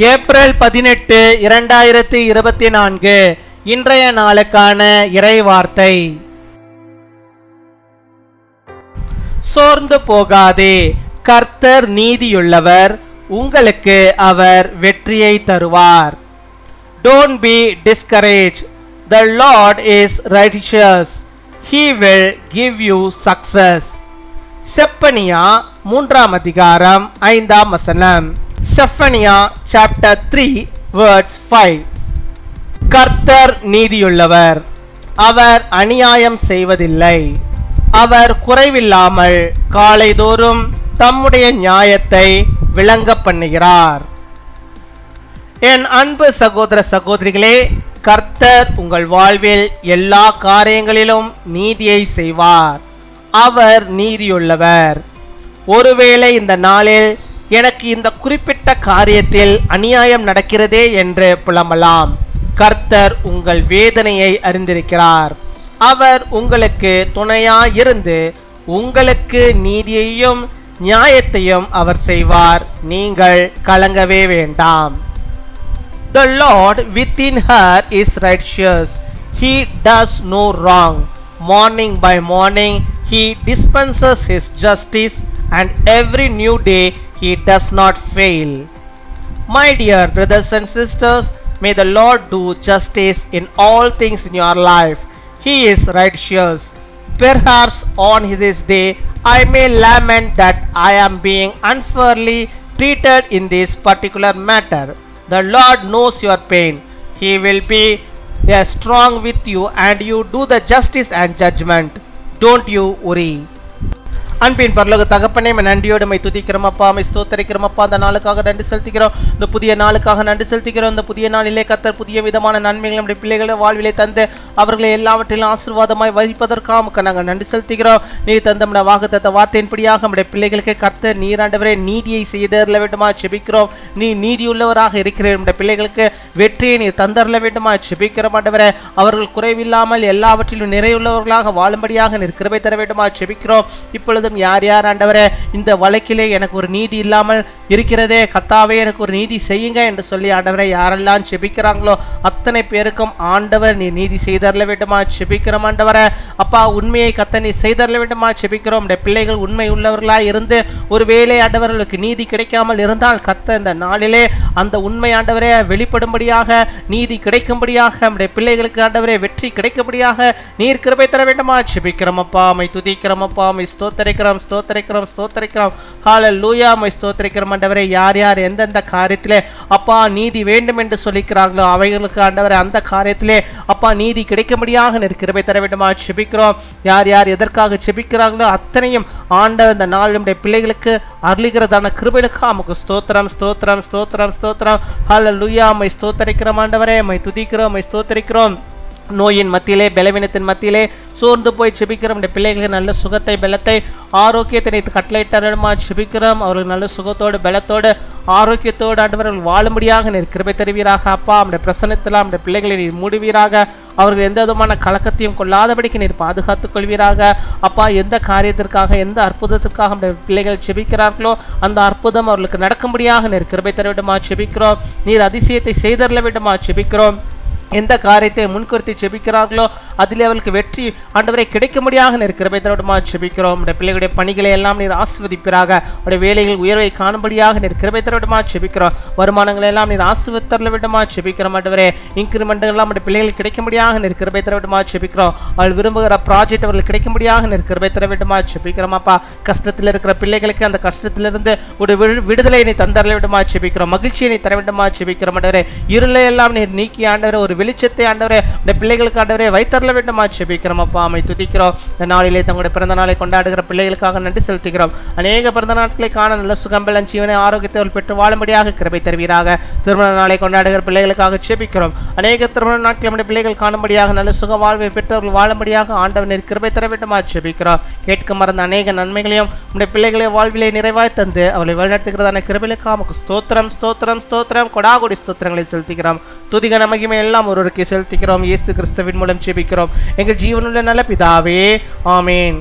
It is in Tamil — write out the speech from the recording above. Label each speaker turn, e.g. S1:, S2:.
S1: ஏப்ரல் 18, 2024 இன்றைய நாளுக்கான இறைவார்த்தை. சோர்ந்து போகாதே, கர்த்தர் நீதியுள்ளவர், உங்களுக்கு அவர் வெற்றியை தருவார். Don't be discouraged. The Lord is righteous. He will give you success. Zephaniah 3 அதிகாரம் 5 வசனம். Zephaniah chapter 3 verse 5. கர்த்தர் நீதியுள்ளவர், அவர் அநியாயம் செய்வதில்லை. அவர் குறைவில்லாமல் காலைதோறும் தம்முடைய நியாயத்தை விளங்க பண்ணுகிறார். என் அன்பு சகோதர சகோதரிகளே, கர்த்தர் உங்கள் வாழ்வில் எல்லா காரியங்களிலும் நீதியை செய்வார். அவர் நீதியுள்ளவர். ஒருவேளை இந்த நாளில் எனக்கு இந்த குறிப்பிட்ட காரியத்தில் அநியாயம் நடக்கிறதே என்று புலம்பலாம். கர்த்தர் உங்கள் வேதனையை அறிந்திருக்கிறார். அவர் உங்களுக்கு துணையாயிருந்து உங்களுக்கு நீதியையும் நியாயத்தையும் அவர் செய்வார். நீங்கள் கலங்கவே வேண்டாம். The Lord within her is righteous. He does no wrong. Morning by morning he dispenses his justice, and every new day he does not fail. My dear brothers and sisters, may the Lord do justice in all things in your life. He is righteous. Perhaps on this day I may lament that I am being unfairly treated in this particular matter. The Lord knows your pain. He will be strong with you, and you do the justice and judgment. Don't you worry. அன்பின் பரலோக தகப்பனே, நன்றியோடு மை துதிக்கிறோம் அப்பா, மை ஸ்தோத்தரிக்கிறோம் அப்பா. அந்த நாளுக்காக நன்றி செலுத்துகிறோம். இந்த புதிய நாளுக்காக நன்றி செலுத்துகிறோம். இந்த புதிய நாளிலே கர்த்தர் புதிய விதமான நன்மைகள் நம்முடைய பிள்ளைகளை வாழ்விலே தந்து அவர்களை எல்லாவற்றிலும் ஆசீர்வாதமாய் வகிப்பதற்காக நாங்கள் நன்றி செலுத்துகிறோம். நீர் தந்த நம்முடைய வாக்குத்தத்த வார்த்தையின்படியாக நம்முடைய பிள்ளைகளுக்கு கர்த்தர் நீராண்டவரே நீதியை செய்தரல வேண்டுமா செபிக்கிறோம். நீ நீதியுள்ளவராக இருக்கிற நம்முடைய பிள்ளைகளுக்கு வெற்றியை நீர் தந்தரல வேண்டுமா செபிக்கிறோம். ஆண்டவரே, அவர்கள் குறைவில்லாமல் எல்லாவற்றிலும் நிறைவுள்ளவர்களாக வாழும்படியாக நீர் கிருபை தர வேண்டுமா செபிக்கிறோம். இப்பொழுது யார் யார் ஆண்டவரே இந்த வழக்கிலே எனக்கு ஒரு நீதி இல்லாமல் இருக்கிறதே, கர்த்தாவே எனக்கு ஒரு நீதி செய்யுங்க என்று சொல்லி ஆண்டவரை யாரெல்லாம் செபிக்கிறாங்களோ அத்தனை பேருக்கும் ஆண்டவர் நீ நீதி செய்தரல வேண்டுமா செபிக்கிறோம். ஆண்டவரே அப்பா, உண்மையை கத்த நீ செய்தரல வேண்டுமா செபிக்கிறோம். இந்த பிள்ளைகள் உண்மை உள்ளவர்களாக இருந்து ஒருவேளை ஆண்டவர்களுக்கு நீதி கிடைக்காமல் இருந்தால் கத்த இந்த நாளிலே அந்த உண்மை ஆண்டவரே வெளிப்படும்படியாக, நீதி கிடைக்கும்படியாக, நம்முடைய பிள்ளைகளுக்கு ஆண்டவரே வெற்றி கிடைக்கும்படியாக நீர் கிருபை தர வேண்டுமா செபிக்கிறோம் அப்பா. மை துதிக்கிறோம் அப்பா, மை ஸ்தோத்தரிக்கிறோம் ஸ்தோத்தரிக்கிறோம் ஸ்தோத்தரிக்கிறோம். ஹல்லேலூயா. மை ஸ்தோத்தரிக்கிறோம் ஆண்டவரே. யார் யார் எந்தெந்த காரியத்திலே அப்பா நீதி வேண்டும் என்று சொல்லிக்கிறார்களோ அவைகளுக்கு ஆண்டவரே அந்த காரியத்திலே அப்பா நீதி கிடைக்கும்படியாக நீர் கிருபை தர வேண்டுமா செபிக்கிறோம். யார் யார் எதற்காக செபிக்கிறார்களோ அத்தனையும் ஆண்டவர் இந்த நாள் நம்முடைய பிள்ளைகளுக்கு அருளுகிறதான கிருபைகளுக்கு நமக்கு ஸ்தோத்திரம் ஸ்தோத்திரம் ஸ்தோத்திரம் ஸ்தோத்திரம். ஹல்லேலூயா. மை ஸ்தோத்தரிக்கிறோம் ஆண்டவரே. மை துதிக்கிறோம், மை ஸ்தோத்தரிக்கிறோம். நோயின் மத்தியிலே, பலவீனத்தின் மத்தியிலே சோர்ந்து போய் செபிக்கிறோம். இந்த பிள்ளைகளுக்கு நல்ல சுகத்தை, பலத்தை, ஆரோக்கியத்தை கட்டளையிட்டமா செபிக்கிறோம். அவர்கள் நல்ல சுகத்தோடு, பலத்தோடு, ஆரோக்கியத்தோடு ஆண்டவர்கள் வாழும்படியாக நீர் கிருபை தருவீராக அப்பா. நம்முடைய பிரசன்னத்தில் நம்முடைய பிள்ளைகளை நீர் மூடுவீராக. அவர்கள் எந்த விதமான கலக்கத்தையும் கொள்ளாதபடிக்கு நீர் பாதுகாத்துக் கொள்வீராக அப்பா. எந்த காரியத்திற்காக, எந்த அற்புதத்திற்காக நம்முடைய பிள்ளைகள் செபிக்கிறார்களோ அந்த அற்புதம் அவர்களுக்கு நடக்கும்படியாக நீர் கிருபை தர வேண்டுமா செபிக்கிறோம். நீர் அதிசயத்தை செய்தரல வேண்டுமா செபிக்கிறோம். எந்த காரியத்தை முன்குறித்து செபிக்கிறார்களோ அதில் அவர்களுக்கு வெற்றி ஆண்டவரை கிடைக்கும்படியாக நீர் கிருபை தர வேண்டுமா செபிக்கிறோம். நம்முடைய பிள்ளைகளுடைய பணிகளை எல்லாம் நீர் ஆசீர்வதிப்பீராக. அவருடைய வேலைகள் உயர்வை காணும்படியாக நீர் கிருபை தர வேண்டுமா செபிக்கிறோம். வருமானங்களை எல்லாம் நீர் ஆசீர்வதித்தரல வேண்டுமா செபிக்கிறோம். ஆண்டவரே, இன்கிரிமெண்ட் எல்லாம் நம்முடைய பிள்ளைகளுக்கு கிடைக்கும்படியாக நீர் கிருபை தர வேண்டுமா செபிக்கிறோம். அவள் விரும்புகிற ப்ராஜெக்ட் அவர்களுக்கு கிடைக்கும்படியாக நீர் கிருபை தர வேண்டுமா செபிக்கிறோம் அப்பா. கஷ்டத்தில் இருக்கிற பிள்ளைகளுக்கு அந்த கஷ்டத்திலிருந்து ஒரு விடுதலை நீ தந்தரல வேண்டுமா செபிக்கிறோம். மகிழ்ச்சியை நீ தர வேண்டுமா செபிக்கிறோம். ஆண்டவரே, இருளை எல்லாம் நீர் நீக்கி ஆண்டவரை ஒரு வெளிச்சத்தை ஆண்டவரே இந்த பிள்ளைகளுக்கு ஆண்டவரே வைத்தரல வேண்டுமா செபிக்கிறோம் அப்பா. அமை துதிக்கிறோம். இந்த நாளிலே தங்களுடைய பிறந்த நாளை கொண்டாடுகிற பிள்ளைகளுக்காக நன்றி செலுத்துகிறோம். அநேக பிறந்த நாட்களை காண நல்ல சுகம்பலம் ஜீவனை ஆரோக்கியத்தை பெற்று வாழும்படியாக கிருபை தருவீராக. திருமண நாளை கொண்டாடுகிற பிள்ளைகளுக்காக செபிக்கிறோம். அநேக திருமண நாட்கள் நம்முடைய பிள்ளைகள் காணும்படியாக நல்ல சுக வாழ்வை பெற்றவர்கள் வாழும்படியாக ஆண்டவர் நீர் கிருபை தர வேண்டுமா செபிக்கிறோம். கேட்க மறந்த அநேக நன்மைகளையும் நம்முடைய பிள்ளைகளை வாழ்விலே நிறைவாய் தந்து அவளை வழிநடத்துகிறதான கிருபைகளுக்காக நமக்கு ஸ்தோத்திரம் ஸ்தோத்திரம் ஸ்தோத்திரம் கொடாகொடி ஸ்தோத்திரங்களை செலுத்துகிறோம். துதிகன மகிமை எல்லாம் ஒருவருக்கு செலுத்துகிறோம். இயேசு கிறிஸ்துவின் மூலம் ஜெபிக்கிறோம் எங்கள் ஜீவனுள்ள நல்ல பிதாவே, ஆமேன்.